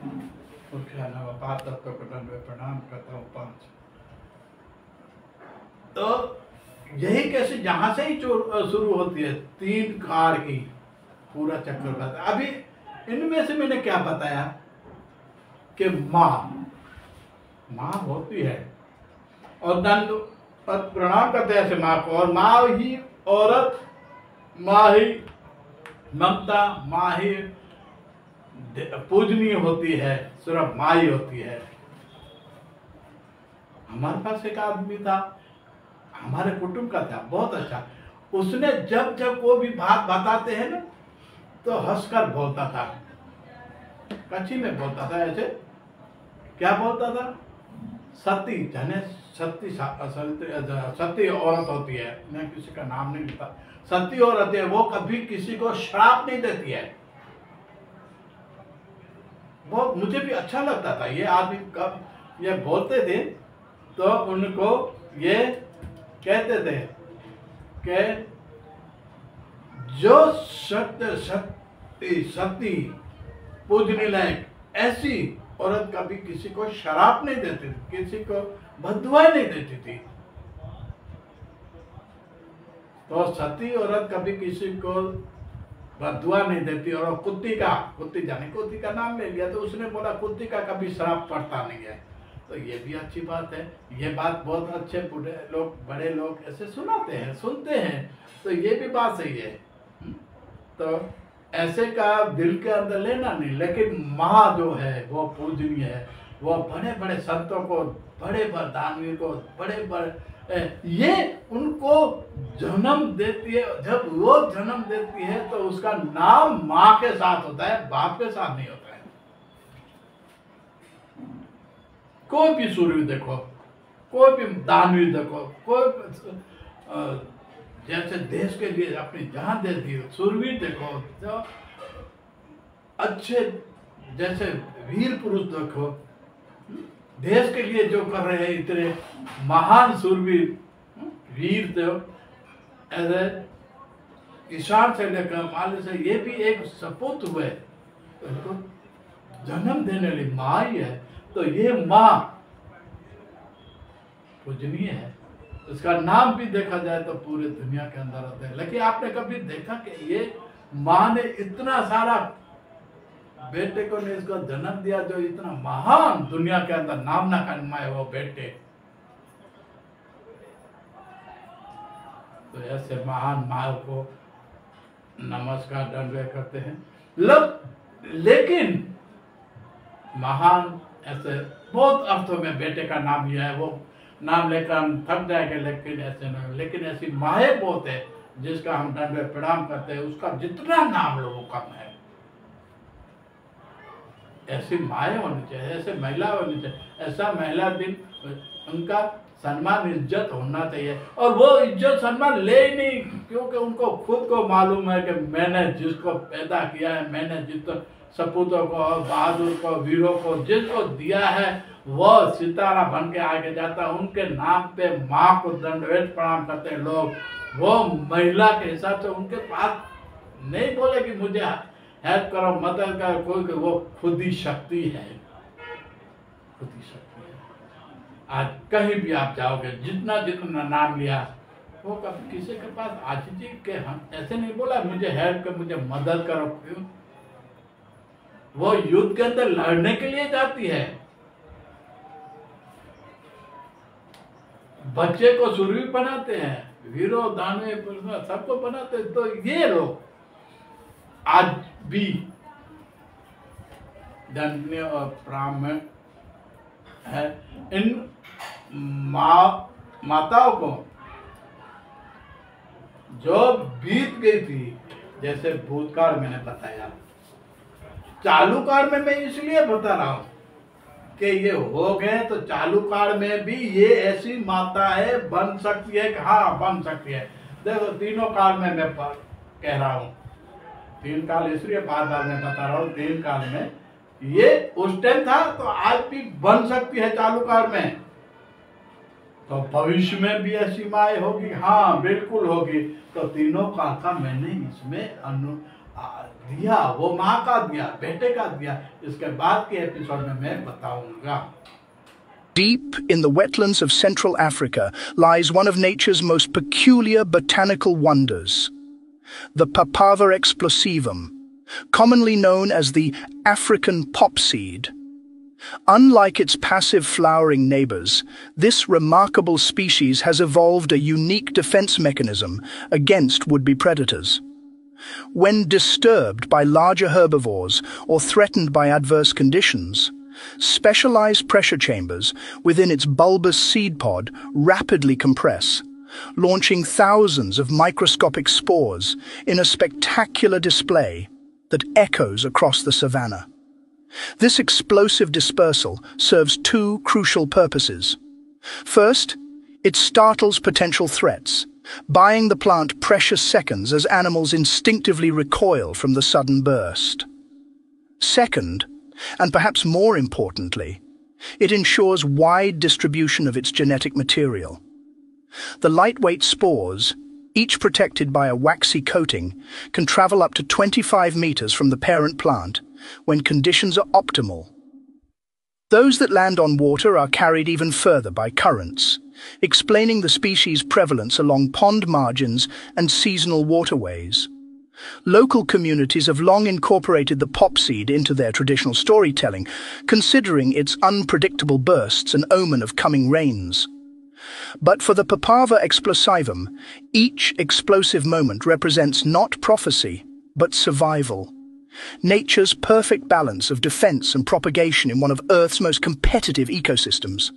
मुख्य नवपात तत्व कटन में प्रणाम करता हूँ 5। तो यही कैसे जहां से ही शुरू होती है 3 कार की पूरा चक्कर बताया। अभी इनमें से मैंने क्या बताया कि माँ होती है और दंड प्रणाम करते हैं ऐसे माँ को, और माँ ही औरत, माँ ही ममता, माँ ही पूजनीय होती है, सिर्फ माँ ही होती है। हमारे पास एक आदमी था, हमारे कुटुंब का था, बहुत अच्छा। उसने जब जब वो भी बात बताते हैं ना तो हंसकर बोलता था, कच्ची में बोलता था ऐसे। क्या बोलता था? सती जने सती औरत होती है, मैं किसी का नाम नहीं लेता, सती औरत है, वो कभी किसी को श्राप नहीं देती है। वो मुझे भी अच्छा लगता था, ये आदमी कब ये बोलते थे तो उनको ये कहते थे कि जो सती पूजने लायक ऐसी औरत कभी किसी को शराब नहीं देती थी, किसी को बददुआएं नहीं देती थी। तो सती औरत कभी किसी को बददुआ नहीं देती। और कुत्ती जाने कुत्ती का नाम ले लिया तो उसने बोला कुत्ती का कभी शराब पड़ता नहीं है। तो ये भी अच्छी बात है, ये बात बहुत अच्छे बड़े लोग ऐसे सुनाते हैं, सुनते हैं, तो ये भी बात सही है। तो ऐसे का दिल के अंदर लेना नहीं, लेकिन माँ जो है वो पूजनीय है, वो बड़े बड़े संतों को, बड़े बड़े दानवीर को, बड़े बड़े ये उनको जन्म देती है। जब वो जन्म देती है तो उसका नाम माँ के साथ होता है, बाप के साथ नहीं होता है। कोई भी सूर्य देखो, कोई भी दानवीर देखो, कोई जैसे देश के लिए अपनी जान दे दी, सूरवीर देखो, जो अच्छे जैसे वीर पुरुष देखो, देश के लिए जो कर रहे हैं, इतने महान सूरवीर वीर थे। ऐसे किसान से लेकर माली से, ये भी एक सपूत हुए, तो जन्म देने वाली माँ ही है। तो ये माँ पूजनीय है, उसका नाम भी देखा जाए तो पूरे दुनिया के अंदर होता है। लेकिन आपने कभी देखा कि ये माँ ने इतना सारा बेटे को ने इसको जन्म दिया, जो इतना महान दुनिया के अंदर नाम ना कमाए वो बेटे। तो ऐसे महान माँ को नमस्कार दंडवत करते हैं। लेकिन महान ऐसे बहुत अर्थों में बेटे का नाम लिया है, वो नाम लेकर हम थक जाएंगे, लेकिन ऐसे नहीं। लेकिन ऐसी माएँ बहुत है जिसका हम दंडवत प्रणाम करते हैं, उसका जितना नाम लो वो कम है। ऐसी माएँ होनी चाहिए, ऐसे महिला होनी चाहिए, ऐसा महिला दिन उनका सम्मान इज्जत होना चाहिए। और वो इज्जत सम्मान ले ही नहीं, क्योंकि उनको खुद को मालूम है कि मैंने जिसको पैदा किया है, मैंने जिसको सपूतों को, बहादुर को, वीरों को जिसको दिया है, वो सितारा बन के आगे जाता है। उनके नाम पे माँ को दंडवत प्रणाम करते हैं लोग। वो महिला के हिसाब से उनके पास नहीं बोले कि मुझे हेल्प करो, मदद करो, कोई, वो खुद ही शक्ति है, खुद ही शक्ति है। आज कहीं भी आप जाओगे, जितना जितना नाम लिया, वो कभी किसी के पास आज जी के हम ऐसे नहीं बोला मुझे हेल्प कर, मुझे मदद करो। क्यों? वो युद्ध के अंदर लड़ने के लिए जाती है, बच्चे को शूरवीर बनाते हैं, वीरों दानवीर सबको बनाते हैं। तो ये लोग आज भी दंडनीय और ब्राह्मण है। इन माताओं को जो बीत गई थी, जैसे भूतकाल मैंने बताया, चालू काल में मैं इसलिए बता रहा हूं कि ये हो गए, तो चालू काल में भी ये ऐसी माता है, बन सकती है कि हाँ बन सकती है। देखो तीनों काल में मैं कह रहा हूं, 3 काल इसलिए बार बार मैं बता रहा हूँ। 3 काल में ये उस टाइम था, तो आज भी बन सकती है चालू काल में। तो भविष्य में भी ऐसी माएँ होगी, हाँ बिल्कुल होगी। तो तीनों काल का मैंने इसमें दिया, वो माँ का दिया, बेटे का दिया, इसके बाद के एपिसोड में मैं बताऊंगा। Deep in the wetlands of Central Africa lies one of nature's most peculiar botanical wonders, the Papaver explosivum, commonly known as the African popseed. Unlike its passive flowering neighbors, this remarkable species has evolved a unique defense mechanism against would-be predators. When disturbed by larger herbivores or threatened by adverse conditions, specialized pressure chambers within its bulbous seed pod rapidly compress, launching thousands of microscopic spores in a spectacular display that echoes across the savanna. This explosive dispersal serves two crucial purposes. First, it startles potential threats, buying the plant precious seconds as animals instinctively recoil from the sudden burst. Second, and perhaps more importantly, it ensures wide distribution of its genetic material. The lightweight spores, each protected by a waxy coating, can travel up to 25 meters from the parent plant when conditions are optimal. Those that land on water are carried even further by currents, explaining the species' prevalence along pond margins and seasonal waterways. Local communities have long incorporated the popseed into their traditional storytelling, considering its unpredictable bursts an omen of coming rains. But for the Papaver explosivum, each explosive moment represents not prophecy, but survival. Nature's perfect balance of defense and propagation in one of Earth's most competitive ecosystems.